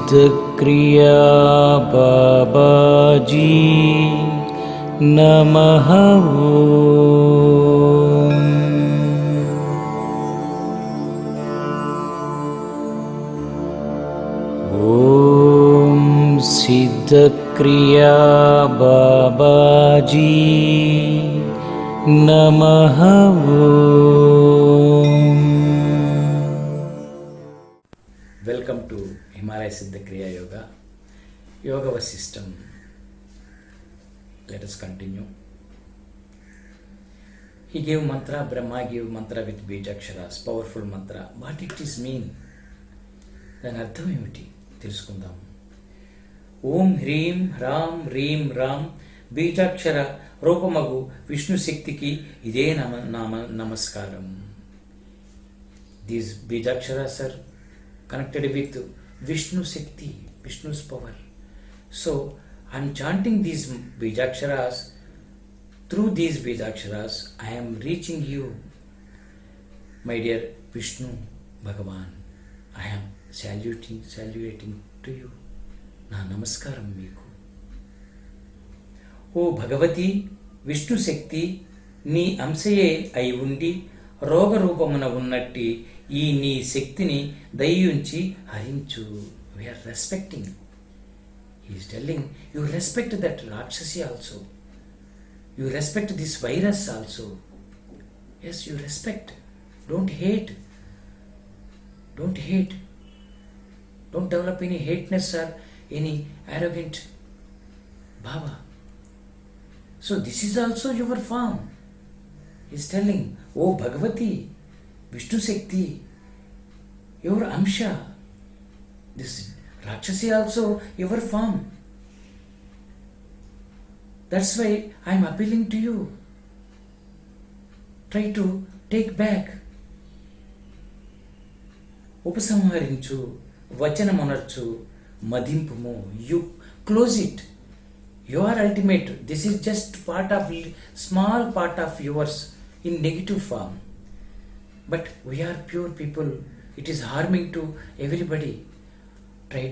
सिद्धक्रिया बाबाजी नमः। ओम सिद्धक्रिया बाबाजी नमः। Welcome to Himalaya Siddha Kriya Yoga was system. Let us continue. He gave mantra, Brahma gave mantra with Bijaksharas, powerful mantra. What it is mean? Then అర్థం ఏమిటి తెలుసుకుందాం. ఓం హ్రీం రాం రీం రాం బీజాక్షర రూపమగు విష్ణు శక్తికి ఇదే నమస్కారం. These Bijaksharas are connected with Vishnu Shakti, Vishnu's power. So I am chanting these Bijaksharas. Through these Bijaksharas, I am reaching you, my dear Vishnu Bhagavan. I am saluting to you. Na namaskaram meeku. ఓ భగవతి విష్ణు శక్తి నీ అంశయే అయి ఉండి రోగరూపమున ఉన్నట్టి ఈ నీ శక్తిని దయ్యుంచి హరించు. We are respecting. He is telling you respect that రాక్షసి also. You respect this virus also. Yes, you respect. Don't hate. Don't hate. Don't develop any hateness or any arrogant bhava. So this is also your form. He is telling, oh Bhagavati, Vishnu Shakti, your Amsha, this Rakshasi also your form. That's why I am appealing to you. Try to take back. ఉపసంహరించు, వచనమునర్చు, మదింపుము. You close it. You are ultimate. This is just small part of yours in negative form. But we are pure people. It is harming to everybody. Try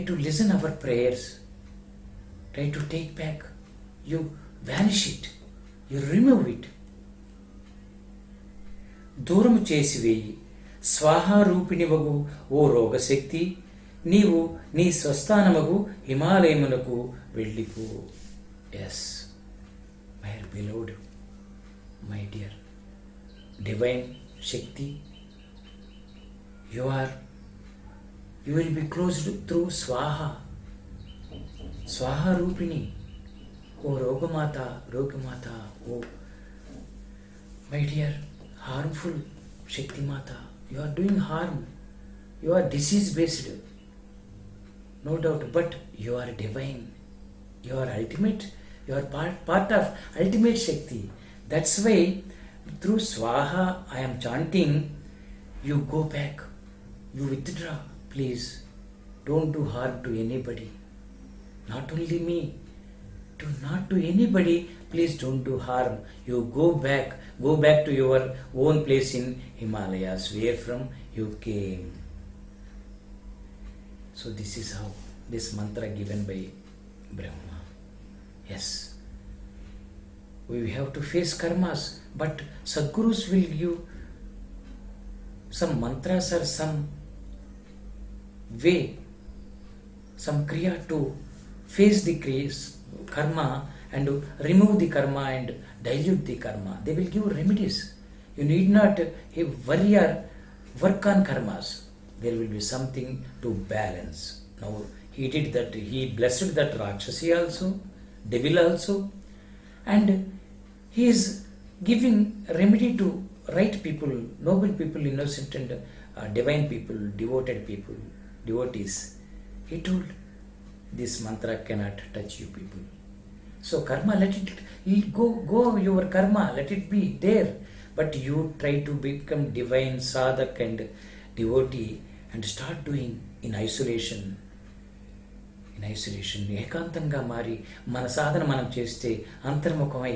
to listen our prayers. Try to take back. You vanish it. You remove it. దూరము చేసివేయి. స్వాహారూపిణివగు ఓ రోగశక్తి, నీవు నీ స్వస్థానమగు హిమాలయమునకు వెళ్ళిపో. Yes, my beloved, my dear divine shakti, you will be closed through swaha. Swaha rupini, O rogamata, O my dear harmful Shakti Mata, you are doing harm. You are disease based, no doubt, but you are divine. You are ultimate. You are part of ultimate Shakti. That's why through Swaha I am chanting. You go back. You withdraw. Please don't do harm to anybody. Not only me. Not to anybody. Please don't do harm. You go back to your own place in Himalayas, where from you came. So this is how this mantra given by Brahma. Yes, we have to face karmas, but Sadgurus will give some mantras or some way, some kriya to face the karma and remove the karma and dilute the karma. They will give remedies. You need not worry or work on karmas. There will be something to balance. Now he did that. He blessed that Rakshasi also, devil also, and he is giving remedy to right people, noble people, innocent and divine people, devoted people, devotees. He told, this mantra cannot touch you people. So karma, let it go your karma, let it be there. But you try to become divine sadhak and devotee and start doing in isolation. ఏకాంతంగా మారి మన సాధన మనం చేస్తే అంతర్ముఖమై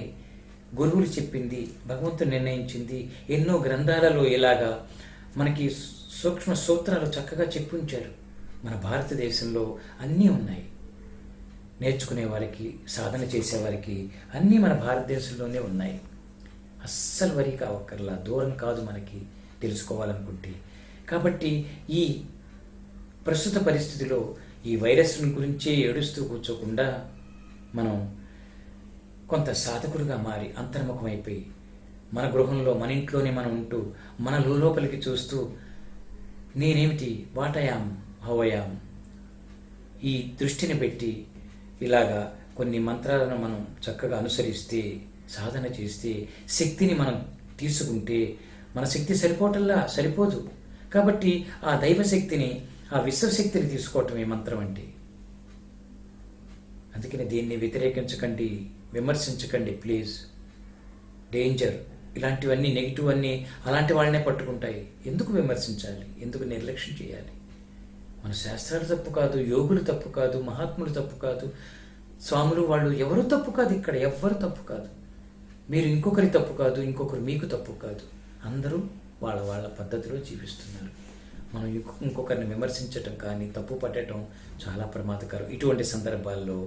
గురువులు చెప్పింది, భగవంతుడు నిర్ణయించింది, ఎన్నో గ్రంథాలలో ఇలాగా మనకి సూక్ష్మ సూత్రాలు చక్కగా చెప్పి ఉంచారు. మన భారతదేశంలో అన్నీ ఉన్నాయి. నేర్చుకునే వారికి, సాధన చేసేవారికి అన్నీ మన భారతదేశంలోనే ఉన్నాయి. అస్సలు వరి కావక్కర్లా, దూరం కాదు మనకి తెలుసుకోవాలనుకుంటే. కాబట్టి ఈ ప్రస్తుత పరిస్థితిలో ఈ వైరస్ గురించే ఏడుస్తూ కూర్చోకుండా మనం కొంత సాధకుడుగా మారి అంతర్ముఖమైపోయి మన గృహంలో, మన ఇంట్లోనే మనం ఉంటూ, మన లోపలికి చూస్తూ నేనేమిటి, what I am, how I am, ఈ దృష్టిని పెట్టి ఇలాగా కొన్ని మంత్రాలను మనం చక్కగా అనుసరిస్తే, సాధన చేస్తే, శక్తిని మనం తీసుకుంటే, మన శక్తి సరిపోదు. కాబట్టి ఆ దైవశక్తిని, ఆ విశ్వశక్తిని తీసుకోవటమే మంత్రం అంటే. అందుకని దీన్ని వ్యతిరేకించకండి, విమర్శించకండి ప్లీజ్. డేంజర్. ఇలాంటివన్నీ నెగిటివ్ అన్నీ అలాంటి వాళ్ళనే పట్టుకుంటాయి. ఎందుకు విమర్శించాలి, ఎందుకు నిర్లక్ష్యం చేయాలి? మన శాస్త్రాలు తప్పు కాదు, యోగులు తప్పు కాదు, మహాత్ములు తప్పు కాదు, స్వాములు వాళ్ళు ఎవరు తప్పు కాదు. ఇక్కడ ఎవ్వరు తప్పు కాదు. మీరు ఇంకొకరి తప్పు కాదు, ఇంకొకరు మీకు తప్పు కాదు. అందరూ వాళ్ళ వాళ్ళ పద్ధతిలో జీవిస్తున్నారు. మనం ఇంకొకరిని విమర్శించటం కానీ, తప్పు పట్టడం చాలా ప్రమాదకరం. ఇటువంటి సందర్భాల్లో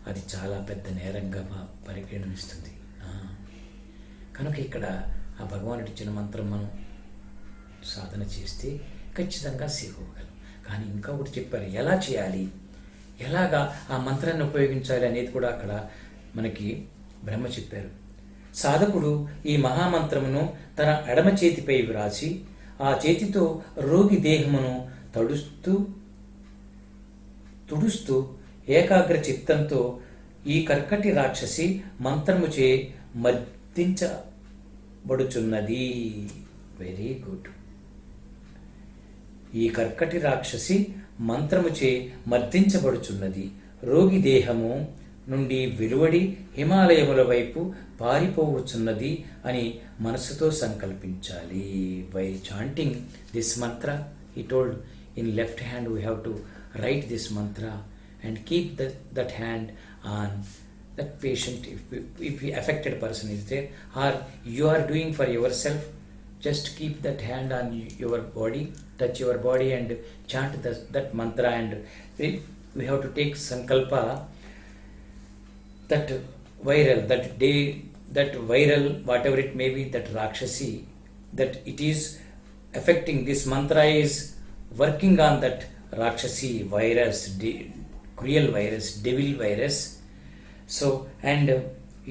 అది చాలా పెద్ద నేరంగా పరిగణిస్తుంది. కనుక ఇక్కడ ఆ భగవానుడు ఇచ్చిన మంత్రం మనం సాధన చేస్తే ఖచ్చితంగా సేవ్ అవ్వగలం. కానీ ఇంకా ఒకటి చెప్పారు, ఎలా చేయాలి, ఎలాగా ఆ మంత్రాన్ని ఉపయోగించాలి అనేది కూడా అక్కడ మనకి బ్రహ్మ చెప్పారు. సాధకుడు ఈ మహామంత్రమును తన ఎడమ చేతిపై వ్రాసి ఆ చేతితో రోగి దేహమును తుడుస్తూ ఏకాగ్ర చిత్తంతో ఈ కర్కటి రాక్షసి మంత్రముచే మర్దించబడుచున్నది. Very good. ఈ కర్కటి రాక్షసి మంత్రముచే మర్దించబడుచున్నది. రోగి దేహము నుండి వెలువడి హిమాలయముల వైపు పారిపోవచ్చున్నది అని మనసుతో సంకల్పించాలి. While chanting this Mantra, he told, in left hand we have to write this mantra and keep that hand on that patient. If the affected person is there, or you are doing for yourself, just keep that hand on your body, touch your body and chant that mantra, and we have to take sankalpa that viral, whatever it may be, that rakshasi, that it is affecting, this mantra is working on that rakshasi virus, cruel virus, devil virus. So, and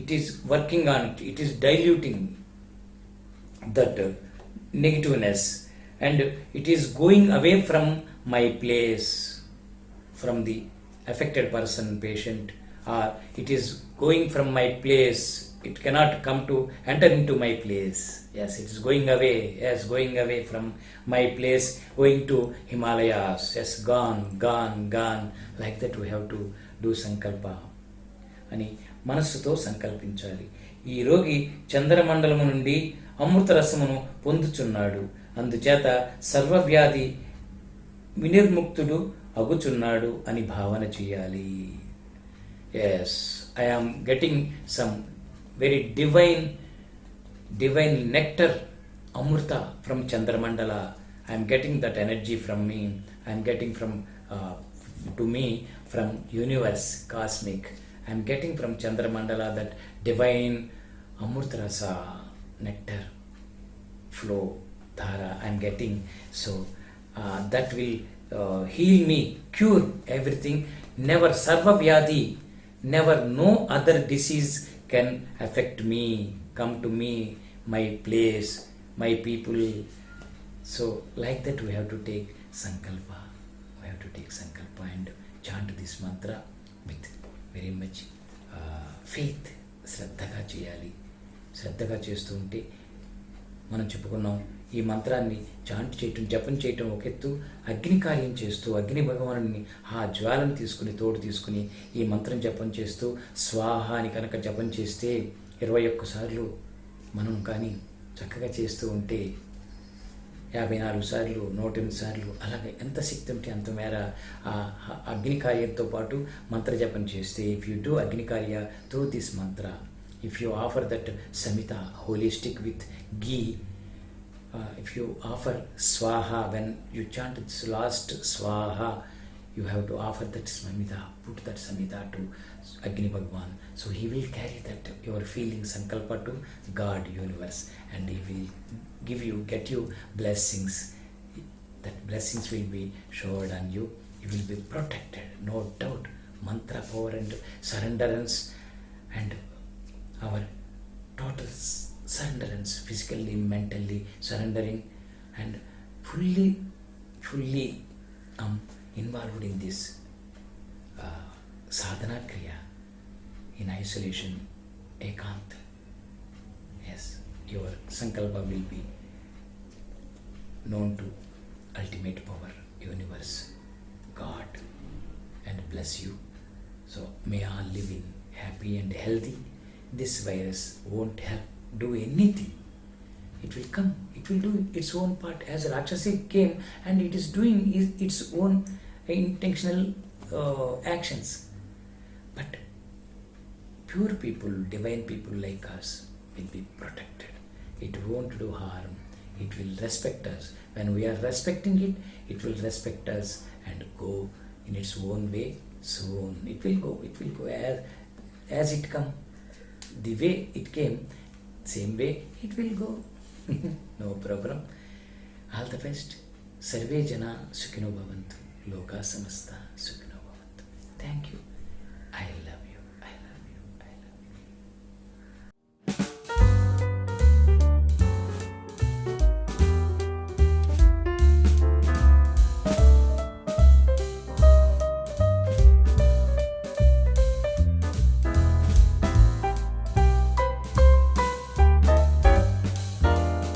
it is working on it is diluting that negativeness, and it is going away from my place, from the affected person, patient, or it is going from my place, it cannot come to enter into my place. Yes, it is going away. Yes, going away from my place, going to Himalayas. Yes, gone. Like that we have to do sankalpa అని మనస్సుతో సంకల్పించాలి. ఈ రోగి చంద్రమండలము నుండి అమృత రసమును పొందుచున్నాడు, అందుచేత సర్వవ్యాధి వినిర్ముక్తుడు అగుచున్నాడు అని భావన చేయాలి. Yes, I am getting some very divine nectar, amrita from Chandramandala. I am getting that energy from me. I am getting from universe, cosmic. I am getting from Chandramandala that divine amrita rasa, nectar, flow, dhara. I am getting. So that will heal me, cure everything. Never sarva vyadhi, never no other disease can affect me, come to me, my place, my people. So like that we have to take sankalpa. We have to take sankalpa and chant this mantra with very much faith. శ్రద్ధగా చేయాలి. శ్రద్ధగా చేస్తూ ఉంటే మనం చెప్పుకున్నాం, ఈ మంత్రాన్ని chant చేయటం, జపం చేయటం ఒక ఎత్తు, అగ్ని కార్యం చేస్తూ అగ్ని భగవానుని ఆ జ్వాలను తీసుకుని తోడు తీసుకుని ఈ మంత్రం జపం చేస్తూ స్వాహ అని కనుక జపం చేస్తే 21 సార్లు మనం కానీ చక్కగా చేస్తూ ఉంటే 54 సార్లు, 108 సార్లు, అలాగే ఎంత శక్తి ఉంటే అంత మేర ఆ అగ్ని కార్యంతో పాటు మంత్ర జపం చేస్తే, if you do agni karya through this mantra, if you offer that samidha holistic with ghee if you offer swaha, when you chant its last swaha, you have to offer that samhita, put that samhita to Agni Bhagwan. So he will carry that your feeling sankalpa to God, universe, and he will get you blessings. That blessings will be showered on you. You will be protected, no doubt. Mantra power and surrenderance and our total surrenderance, physically, mentally surrendering, and fully involved in this sadhana kriya in isolation, ekant. Yes, your sankalpa will be known to ultimate power, universe, God, and bless you. So may all live in happy and healthy. This virus won't do anything. It will come, it will do its own part, as Rakshasi came and it is doing its own intentional actions. But pure people, divine people like us will be protected. It won't do harm. It will respect us. When we are respecting it, it will respect us and go in its own way. Soon it will go as it come. The way it came, same way it will go. No problem. All the best. Sarve jana sukhino bhavantu. Loka samasta sukhino bhavantu. Thank you. I love